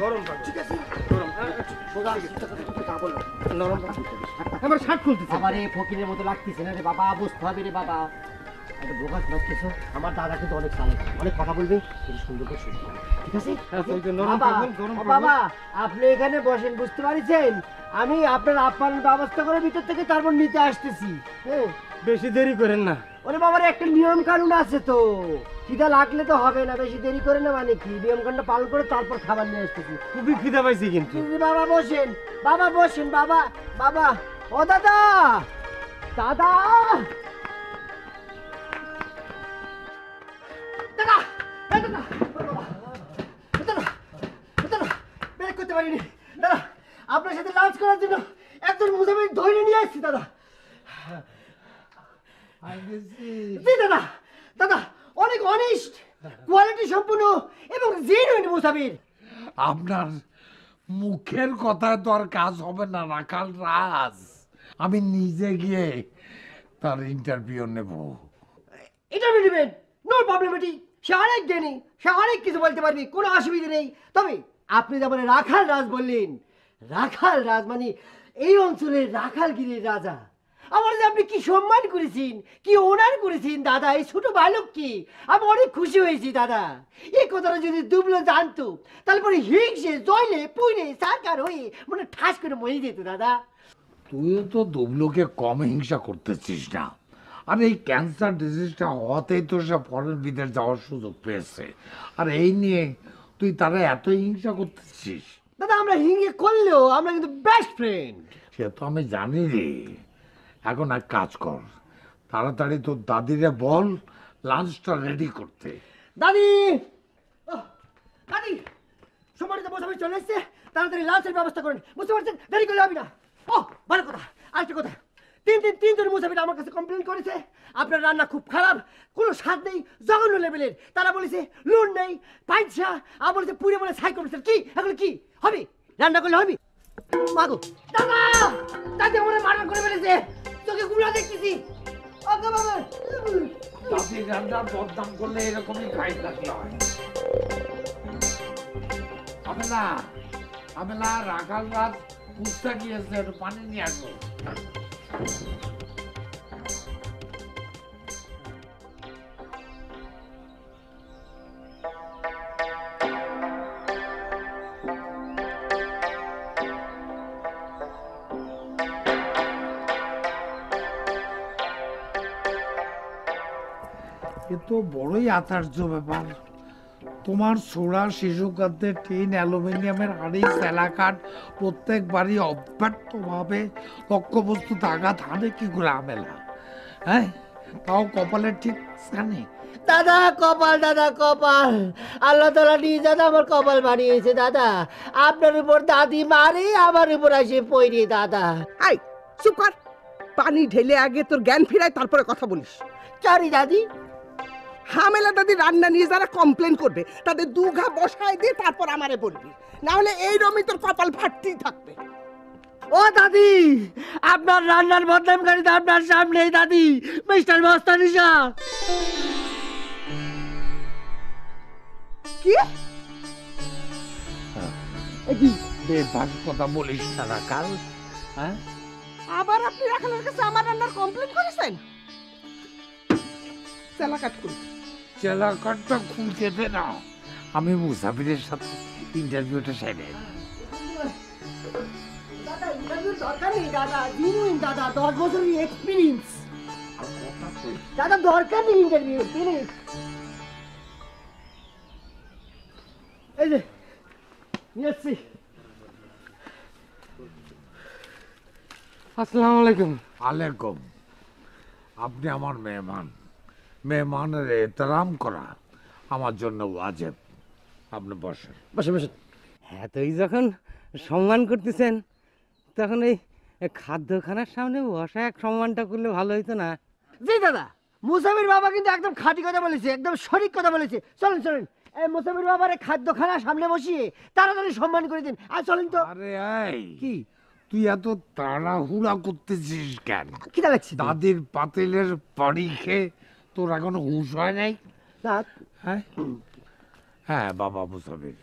গরম পাবে। ঠিক আছে গরম। সোজা বলো নরম আমার শার্ট খুলতেছে। আমার এই ফকিরের মতো লাগতেছে না রে বাবা, বুঝতে হবে রে বাবা। একটা বোকাস লাগতেছ। আমার দাদা কিন্তু অনেক চালাক, অনেক কথা বলবে, কিন্তু সুন্দর করে শুনতে হবে, ঠিক আছে? বাবা, ও বাবা, আপনি এখানে বসেন, বুঝতে পারছেন? আমি আপনার আপ্যায়ন ব্যবস্থা করে ভিতর থেকে তারপর নিতে আসতেছি। হ্যাঁ, বেশি দেরি করেন না। ওরে বাবার একটা নিয়ম কানুন আছে তো, খিদা লাগলে তো হবে না, বেশি দেরি করে না মানে কি, নিয়ম কানুনটা পালন করে তারপর খাবার নিয়ে আসতেছি। খুবই খিদা পাইছি কিন্তু। বাবা বসেন, বাবা বসেন, বাবা বাবা। ও দাদা, দাদা, দাদা, দাদা, দাদা, দাদা, বের করতে পারিনি দাদা। আপনার সাথে লাঞ্চ করার জন্য একজন মুজাফির ধরে নিয়ে আসছি দাদা। জি দাদা, দাদা অনেক অনেস্ট, কোয়ালিটি সম্পূর্ণ এবং জেনুইন মুজাফির। আপনার মুখের কথায় তো আর কাজ হবে না রাখাল রাজ। আমি নিজে গিয়ে তার ইন্টারভিউ নেব। ইন্টারভিউ নেবেন? নো প্রবলেম, এটি সে অনেক জ্ঞানী, সে অনেক কিছু বলতে পারবে, কোনো অসুবিধা নেই। তবে আপনি যেমন রাখাল রাজ বললেন, রাখাল রাজ মানে এই অঞ্চলের রাখালগিরির রাজা। আমার যে আপনি কি সম্মান করেছেন, কি ওনার করেছেন দাদা, এই ছোট বালককে আমি অনেক খুশি হয়েছি দাদা। এই কথাটা যদি দুবলো জানতো, তারপরে হিংসে জয়লে পুইলে সরকার হয়ে মানে ঠাস করে মরে যেত দাদা। তুইও তো দুবলোকে কম হিংসা করতেছিস না। আর এই ক্যান্সার ডিজিজটা হওয়াতেই তো সে ফরেন বিদেশ যাওয়ার সুযোগ পেয়েছে, আর এই নিয়ে তুই তারা এত হিংসা করতেছিস। দাদা আমরা হিংসে করলেও আমরা কিন্তু বেস্ট ফ্রেন্ড। সে তো আমি জানি রে। এখন এক কাজ কর, তাড়াতাড়ি তোর দাদিরে বল লাঞ্চটা রেডি করতে। দাদি, দাদি, সময়টা বসে চলে এসছে, তাড়াতাড়ি লাঞ্চের ব্যবস্থা করেন, বুঝতে পারছেন? দেরি করলে হবে না। ও ভালো কথা, আরেকটা কথা, তিনজন মুসাফির আমার কাছে কমপ্লেন করেছে আপনার রান্না খুব খারাপ, কোনো স্বাদ নেই, জঘন্য লেভেলের। তারা বলেছে লুন নেই, পাইছা, আর বলেছে পুড়ে বলে ছাই করেছে। কি এগুলো কি হবে? রান্না করলে হবে? মাগো দাদা, দাদি মনে মার্ডার করে ফেলেছে, তোকে গুলা দেখতেছি। ওকে বাবা, দাদি রান্নার বদনাম করলে এরকমই খাই থাকতে হয়। আমি না রাখাল রাত পুস্তা গিয়েছে, একটু পানি নিয়ে আসবো। এ তো বড়ই আশ্চর্য ব্যাপার। তোমার ছোড়া শিশু খাদ্যের টিন, অ্যালুমিনিয়ামের হাঁড়ি, স্যালাকাট প্রত্যেকবারই অব্যর্থভাবে লক্ষ্যবস্তুতে আঘাত হানে কি করে আমেলা? হ্যাঁ, তাও কপালের ঠিক স্থানে। দাদা কপাল, দাদা কপাল, আল্লাহ তাআলা নিজ দাদা আমার কপাল বানিয়েছে দাদা। আপনার উপর দাদি মারে, আমার উপর আসে পইরে দাদা। আই চুপ কর, পানি ঢেলে আগে তোর জ্ঞান ফিরায় তারপরে কথা বলিস। সরি দাদি। হামেলা দাদি রান্না নিয়ে যারা কমপ্লেন করবে তাদের দুঘা বসায় দিয়ে তারপর আমারে বলবি, না হলে এই রমি তোর কপাল ফাটতেই থাকবে। ও দাদি, আপনার রান্নার বদনামকারী তো আপনার সামনেই দাদি, মিস্টার মস্তানি শাহ। কি বেফাস কথা বলিস না রাখাল। হ্যাঁ, আবার আপনি রাখালের কাছে আমার রান্নার কমপ্লেন করেছেন? চেলা কাট করি, চেলাকাটটা খুলতে দে না, আমি মুসাফিরের সাথে ইন্টারভিউটা সেরে। দাদা ইন্টারভিউ দরকার নেই দাদা, জেনুইন দাদা, 10 বছরের এক্সপেরিয়েন্স দাদা, দরকার নেই ইন্টারভিউ। প্লিজ এই যে নিয়েছি। আসসালামু আলাইকুম। আলাইকুম। আপনি আমার মেহমান, মেহমানের এহতরাম করা আমার জন্য ওয়াজিব। আপনি বসেন। বসে বসে। হ্যাঁ, তো এই যখন সম্মান করতেছেন, তখন এই খাদ্যখানার সামনে বসা এক সম্মানটা করলে ভালো হইতো না? জি দাদা, মুসাফির বাবা কিন্তু একদম খাঁটি কথা বলেছে, একদম সঠিক কথা বলেছে। চলেন চলেন, এই মুসাফির বাবার খাদ্যখানার সামনে বসিয়ে তাড়াতাড়ি সম্মান করে দিন। আর চলেন তো। আরে এই, কি তুই এত তাড়াহুড়া করতেছিস কেন? খিদা লাগছে। দাদির পাতিলের পানি খেয়ে তোর এখনো হুঁশ হয় নাই? না, হ্যাঁ হ্যাঁ বাবা মুসাফির,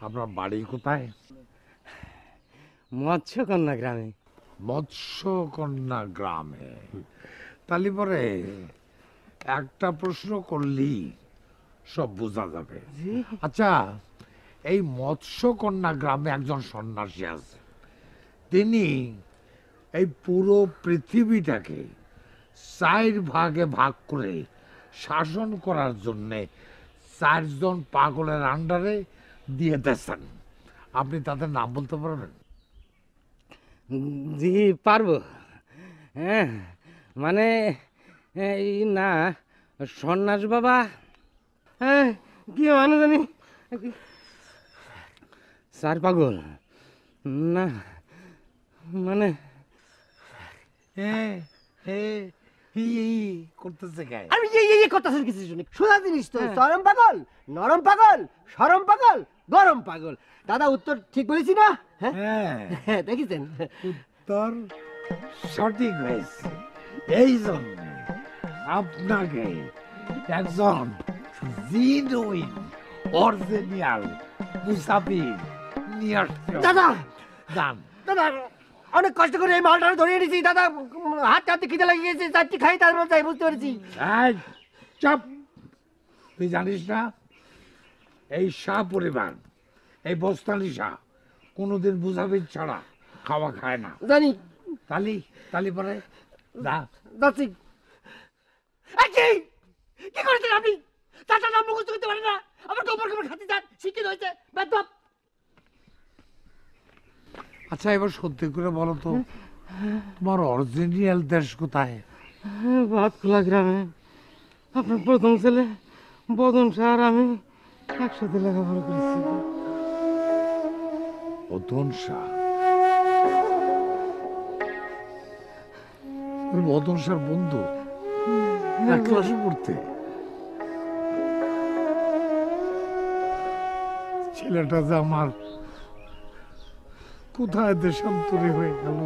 আপনার বাড়ি কোথায়? মৎস্যকন্যা গ্রামে। মৎস্যকন্যা গ্রামে। তাহলে পরে একটা প্রশ্ন করলেই সব বোঝা যাবে। আচ্ছা, এই মৎস্যকন্যা গ্রামে একজন সন্ন্যাসী আছে, তিনি এই পুরো পৃথিবীটাকে 4 ভাগে ভাগ করে শাসন করার জন্যে 4 জন পাগলের আন্ডারে দিয়ে দিয়েছেন। আপনি তাদের নাম বলতে পারবেন? জি পারবো। হ্যাঁ, মানে এই না, সন্ন্যাস বাবা, হ্যাঁ কি মানে জানি, 4 পাগল না, মানে করতেছে গায়ে। আমি এই করতেছেন কিছু শুনি, সোজা জিনিস তো। চরম পাগল, নরম পাগল, সরম পাগল, গরম পাগল। দাদা উত্তর ঠিক বলেছি না? হ্যাঁ দেখেছেন, উত্তর সঠিক হয়েছে। এই জন্য আপনাকে একজন জিনুইন অরিজিনাল মুসাফির নিয়ে আসতে হবে। দাদা যান। দাদা অনেক কষ্ট করে এই মালটা ধরে এনেছি দাদা, হাত হাতে খিদে লাগিয়ে গেছে, 4টি খাই তারপর তাই বুঝতে পেরেছি। এই, চুপ! তুই জানিস না এই শাহ পরিবার, এই বস্তানি শাহ কোনোদিন মুসাফির ছাড়া খাওয়া খায় না। জানি। তালি পরে দা। যাচ্ছি। কি করেছেন আপনি? চারটা নাম মুখস্থ করতে পারেন না, আমার গোবর গোবর খাতে যান, শিক্ষিত হয়েছে বেদব। আচ্ছা, এবার সত্যি করে বলো তো, তোমার অরিজিনাল দেশ কোথায়? ভাতখোলা গ্রামে। আপনার প্রথম ছেলে বদন শাহ আর আমি একসাথে লেখাপড়া করেছি। বদন শাহ? বদন শাহ বন্ধু? এক ক্লাসে পড়তে? ছেলেটা যে আমার কোথায় দেশান্তরী হয়ে গেল।